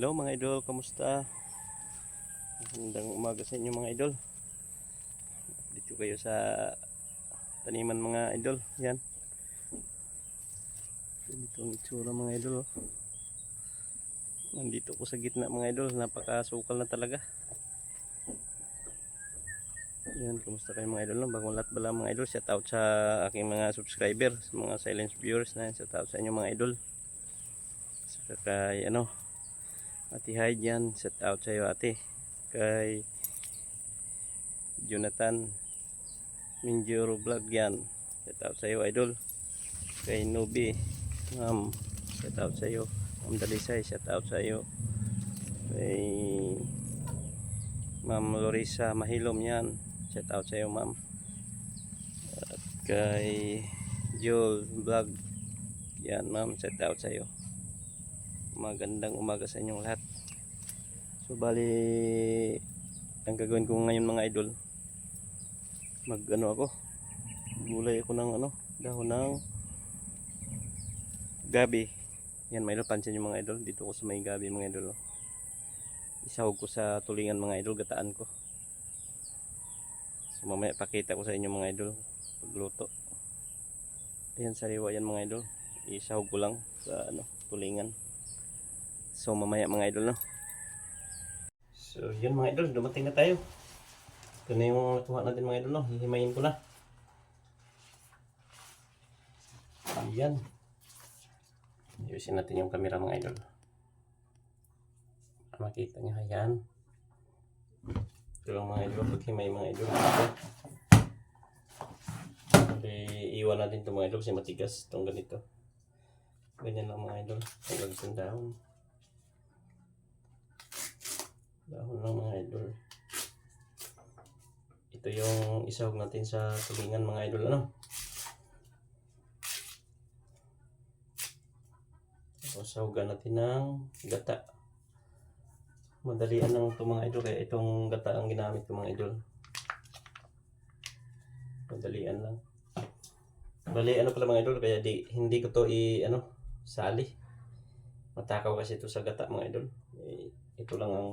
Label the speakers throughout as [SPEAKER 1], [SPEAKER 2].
[SPEAKER 1] Hello mga idol, kamusta? Magandang umaga sa inyo mga idol. Dito kayo sa taniman mga idol. Yan. Ganito ang itsura mga idol. Oh. Nandito ko sa gitna mga idol. Napakasukal na talaga. Yan, kamusta kayo mga idol? No? Bagong lahat bala mga idol. Shout out sa aking mga subscriber, sa mga silent viewers na. Shout out sa inyo mga idol. Saka kay Ate Hyde yan. Shout out sa iyo ate. Kay Jonathan Minjuro Vlog yan. Shout out sa iyo idol. Kay Nubi ma'am, shout out sa iyo. Ma'am Dalisay, shout out sa iyo. Kay Ma'am Lorisa Mahilom yan, shout out sa iyo ma'am. At kay Joel Vlog yan ma'am, shout out sa iyo. Magandang umaga sa inyong lahat. So bali ang gagawin ko ngayon mga idol, ako, gulay ako ng dahon ng gabi. Yan mga idol, pansin nyo mga idol, dito ko sa may gabi mga idol. Isahog ko sa tulingan mga idol, gataan ko. So mamaya pakita ko sa inyo mga idol pagluto. Ayan sariwa yan mga idol, isahog ko lang sa tulingan. So mamaya mga idol So yun mga idol, dumating na tayo. Ito na yung nakuha natin mga idol hihimayin ko na. Ayan. Ayusin natin yung camera mga idol. Makita nyo, ayan. Ito lang mga idol, paghimay mga idol. Iiwan natin ito mga idol kasi matigas itong ganito. Ganyan lang mga idol. Hanggang sa dahon. Dahon lang mga idol. Ito yung isahog natin sa tulingan mga idol. Sahugan natin ng gata. Madalian lang ito mga idol, kaya itong gata ang ginamit ko mga idol. Madalian lang. Bali pala mga idol, kaya hindi ko to sali. Matakaw kasi ito sa gata mga idol. Ito lang ang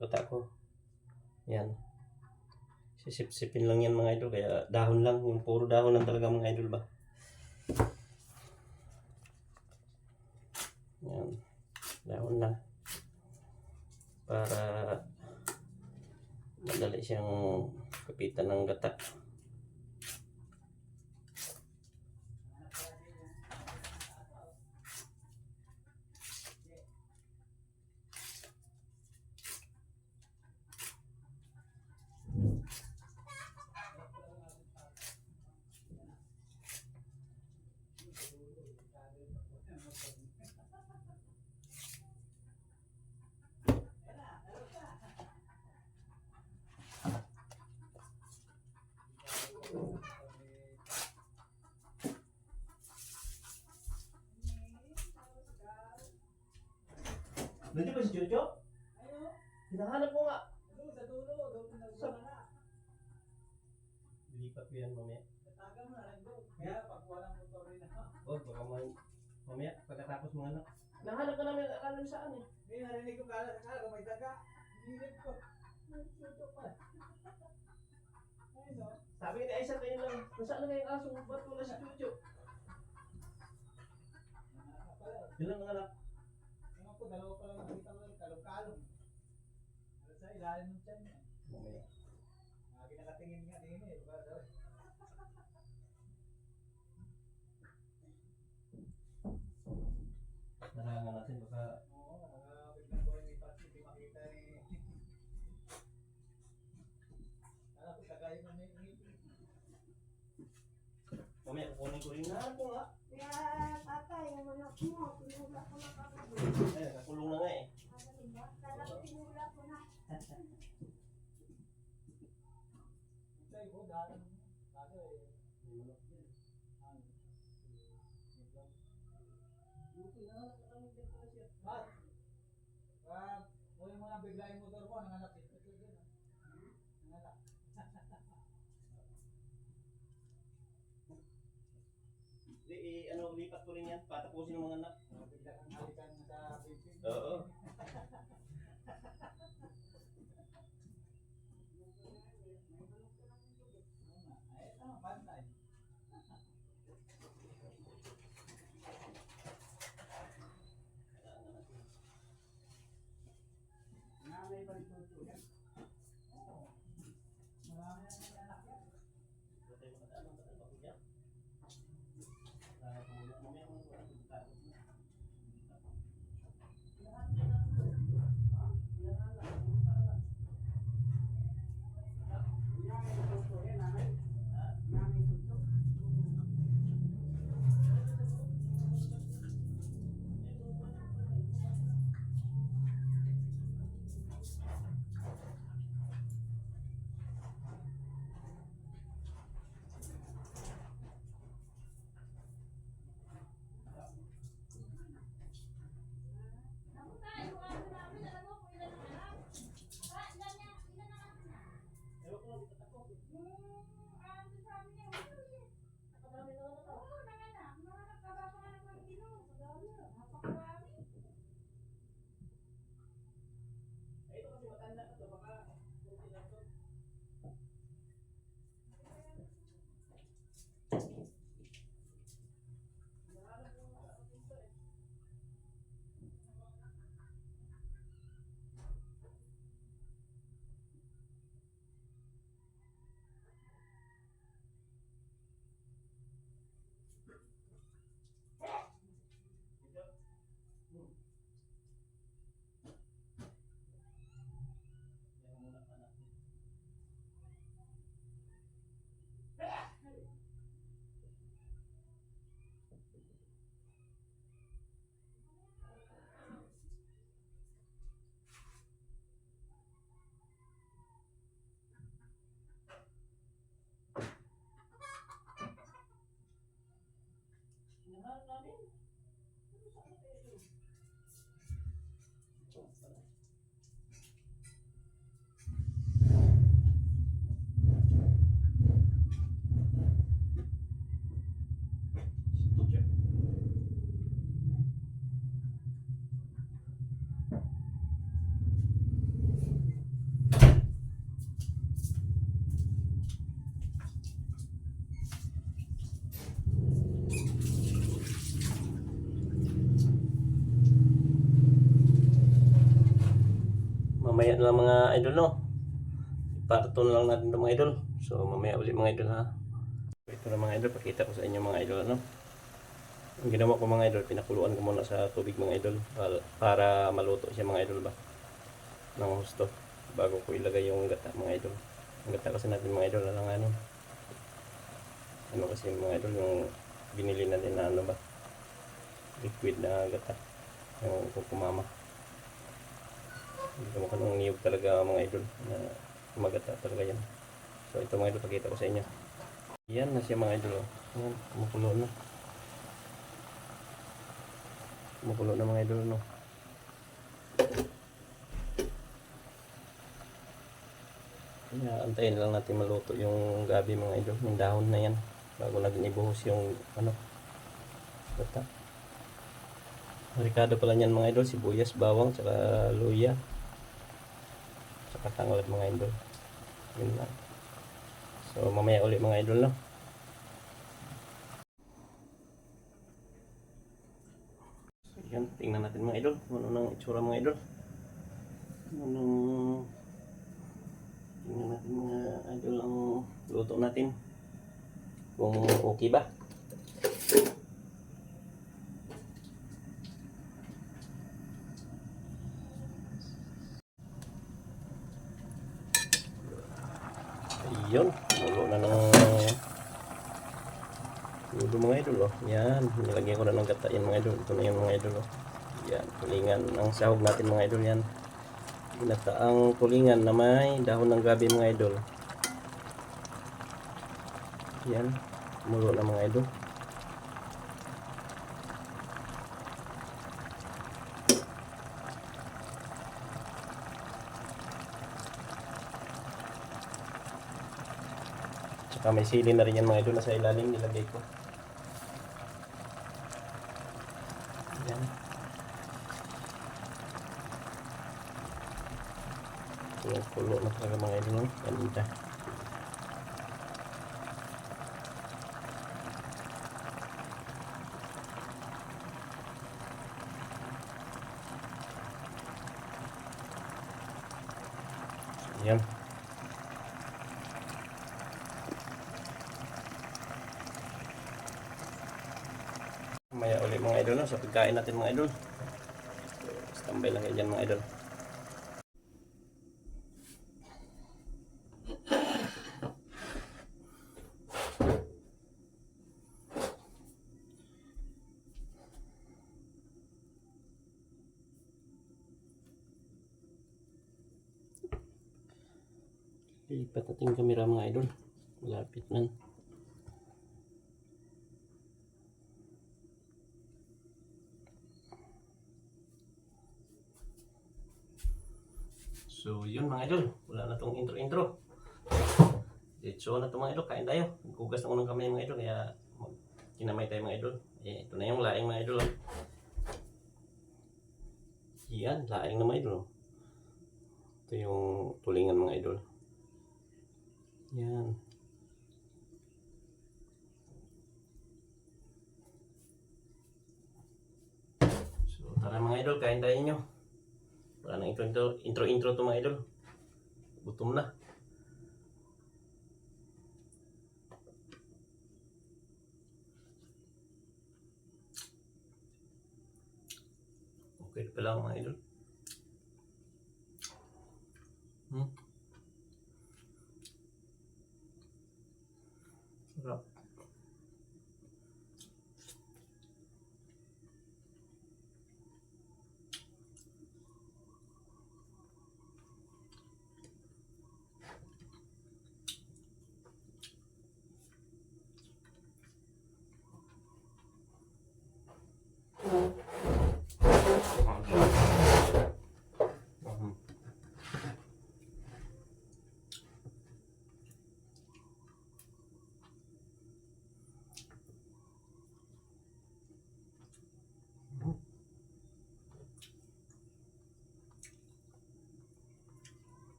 [SPEAKER 1] gata ko. Yan. Sisip-sipin lang yan mga idol, kaya dahon lang, yung puro dahon lang talaga mga idol ba. Yan. Dahon lang. Para madali siyang kapitan ng gata. Nandiyo ba si Jojo? Ayaw. Hinahanap ko nga. Sa dulo. Lipat ko yan mamaya. Tataga mo na lang doon. Kaya pag walang motor rin na. Baka mamaya pagkatapos mga anak. Nahanap ka namin alam saan eh. May narinig ko kala may taga. Hinilip ko. Jojo pa. Ayun o. Sabi ni Aisha kayo lang. Kung saan na kayong aso? Ba't wala si Jojo? Ilang anak? Dalawa pa lang nakita ko, kalong-kalong. Sa ilalim ng tiyan niya. Mamaya. Nakatingin nga din eh. Diba daw? Narangan natin baka... Oo, biglang ko yung ipat, hindi makita eh. Sana kung tagayin na may ngipin. Mamaya, kukunin ko rin na ito nga.
[SPEAKER 2] Kaya tatay, yung anak mo, pinula ko na kagabi.
[SPEAKER 1] Ay, nakakulong na nga eh.
[SPEAKER 2] Kala ko pinula ko na.
[SPEAKER 3] Tay ko dahil bago eh. Huwag mo na bigla yung motor mo, nanganak ito din. Nanganak.
[SPEAKER 1] Lipat ko rin yan, patapusin ng mga anak.
[SPEAKER 3] Bigla kang halikan sa building.
[SPEAKER 1] Oo. mamaya na lang mga idol, no? Iparto na lang natin ito mga idol. So mamaya ulit mga idol ha. Ito na mga idol, pakita ko sa inyo mga idol, ano? Ang ginawa ko mga idol, pinakuluan ko muna sa tubig mga idol para maluto siya mga idol ba ng husto bago ko ilagay yung gata mga idol. Ang gata kasi natin mga idol na lang ano kasi mga idol yung binili natin na ano ba liquid na gata yung kukumama. Hindi ko mukha ng niyog talaga mga idol na magata talaga yan. So ito mga idol, pakita ko sa inyo. Yan na siya mga idol. Yan, kumukulo na. Kumukulo na mga idol, no? Kaya antayin lang natin maluto yung gabi mga idol. Yung dahon na yan. Bago natin ibuhos yung ano, gata. Ricado pala niyan mga idol. Sibuyas, bawang, tsaka luya. Tsaka tanglad mga idol. Yun lang. So mamaya ulit mga idol, no? So yan, tingnan natin mga idol. Ano nang itsura mga idol. Tingnan natin mga idol ang luto natin. Kung okay ba. Ayun, mulo na ng luto mga idol, oh. Yan, nilagyan ko na ng gata yan mga idol. Ito na yan mga idol, oh. Yan, tulingan ang sahog natin mga idol yan. Ginataang tulingan na may dahon ng gabi mga idol. Yan, mulo na mga idol. Tsaka may sili na rin yan mga idol na sa ilalim nilagay ko. Yan. Yung kulo na talaga mga idol. Ganda. Yan. Maya ulit mga idol, no? Sa pagkain natin mga idol. So, standby lang kayo dyan mga idol. Lipat natin yung camera mga idol. Malapit na. So yun mga idol, wala na tong intro. Diretso na to mga idol, kain tayo. Nagkugas na unang kamay mga idol, kaya kinamay tayo mga idol. Ito na yung laing mga idol. Yan, laing na mga idol. Ito yung tulingan mga idol. Yan. So tara mga idol, kain tayo nyo. Wala nang intro to mga idol. Gutom na. Okay pa lang mga idol. Sarap.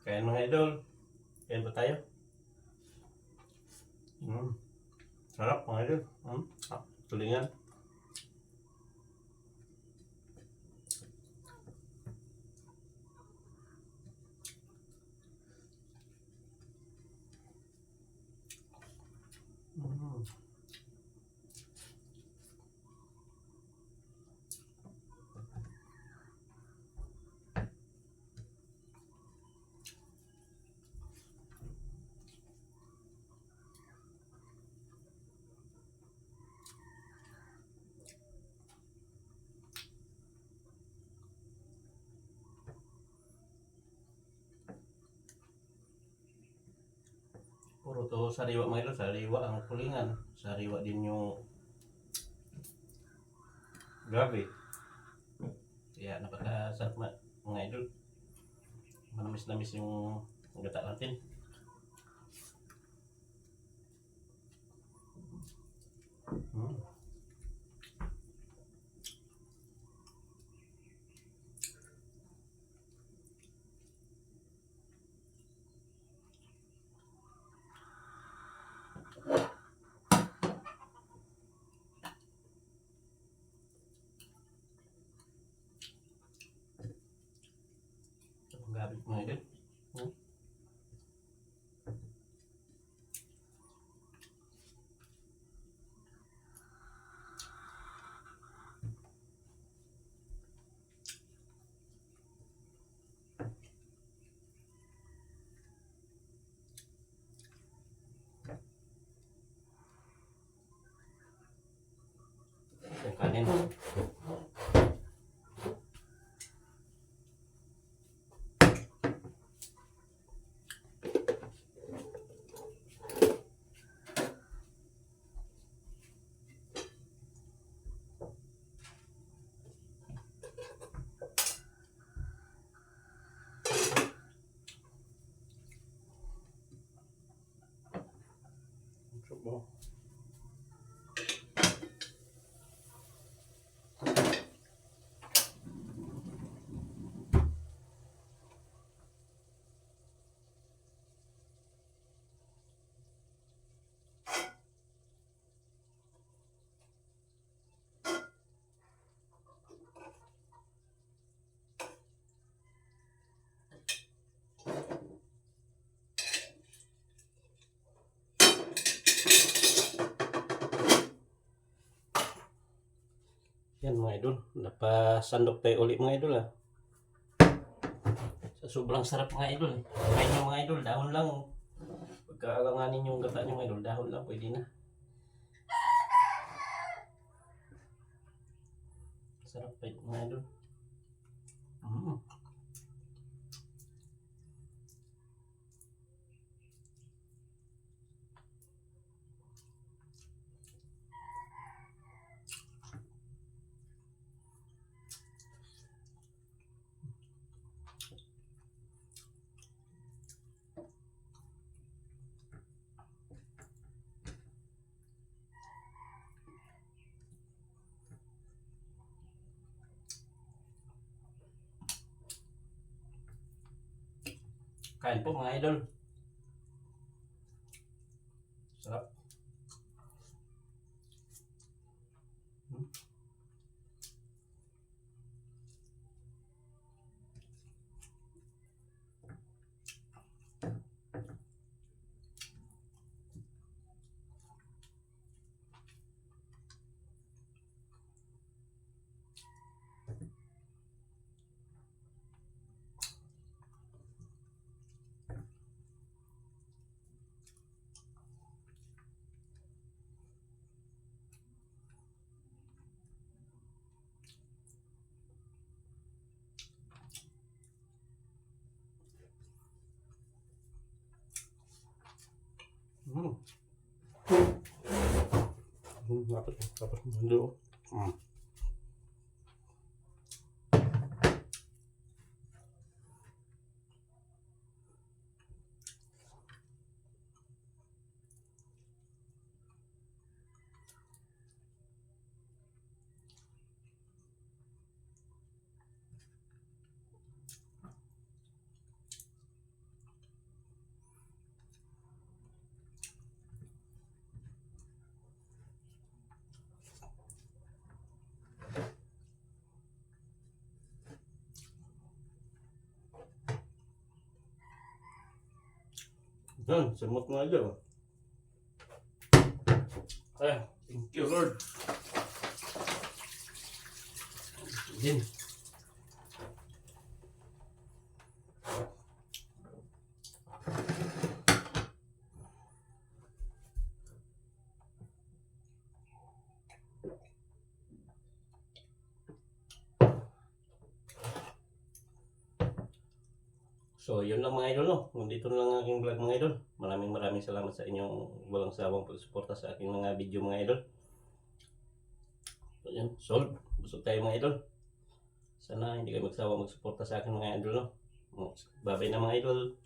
[SPEAKER 1] Kaya mga idol, Kain pa tayo. Sarap mga idol. Tulingan. Puro to sariwa mga idol, sariwa ang tulingan. Sariwa din yung gabi. Kaya napakasarap mga idol. Manamis-namis yung gata natin. Ang gabi mga idol. Yung kanin. Subo. Yan mga idol, napasandok tayo ulit mga idol Sa sobrang sarap mga idol. Kain nyo mga idol, dahon lang. Pagkaalanganin yung gata nyo mga idol, dahon lang, pwede na. Sarap pa ito mga idol. Kain po mga idol. Sarap. Dapat dulu. Yan, sumot mga idol. Ay, thank you Lord. Din. So, yun lang mga idol, no? Nandito na lang ang aking vlog mga idol. Maraming salamat sa inyong walang sawang pagsuporta sa aking mga video mga idol. So, yun. Solve. Busog tayo mga idol. Sana hindi kayo magsawa magsuporta sa akin mga idol, no? Bye-bye na mga idol.